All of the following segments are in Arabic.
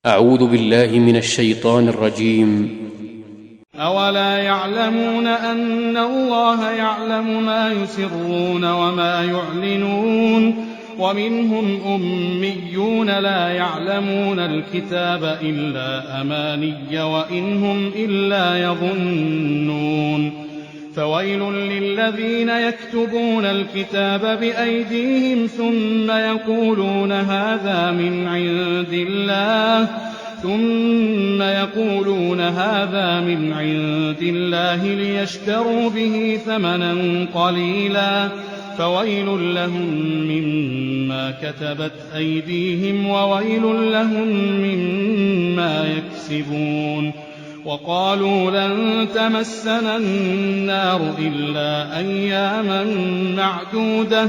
أعوذ بالله من الشيطان الرجيم. أولا يعلمون أن الله يعلم ما يسرون وما يعلنون ومنهم أميون لا يعلمون الكتاب إلا أماني وإن هم إلا يظنون فويل للذين يكتبون الكتاب بأيديهم ثم يقولون هذا من عند الله ليشتروا به ثمنا قليلا فويل لهم مما كتبت أيديهم وويل لهم مما يكسبون وقالوا لن تمسنا النار إلا أياما معدودة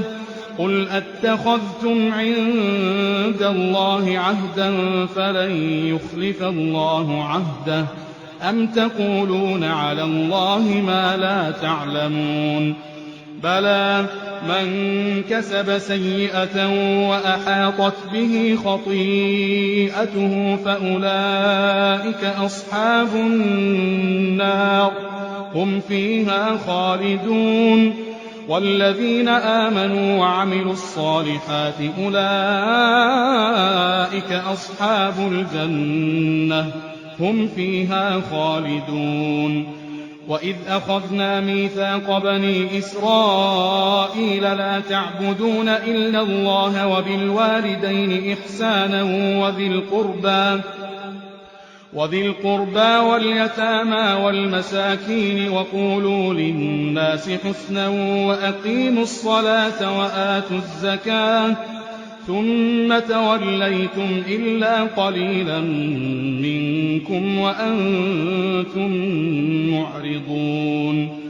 قل أتخذتم عند الله عهدا فلن يخلف الله عهده أم تقولون على الله ما لا تعلمون بلى من كسب سيئة وأحاطت به خطيئته فأولئك أصحاب النار هم فيها خالدون والذين آمنوا وعملوا الصالحات أولئك أصحاب الجنة هم فيها خالدون وإذ أخذنا ميثاق بني إسرائيل لا تعبدون إلا الله وبالوالدين إحسانا وذي القربى واليتامى والمساكين وقولوا للناس حسنا وأقيموا الصلاة وآتوا الزكاة ثم توليتم إلا قليلا منكم وأنتم معرضون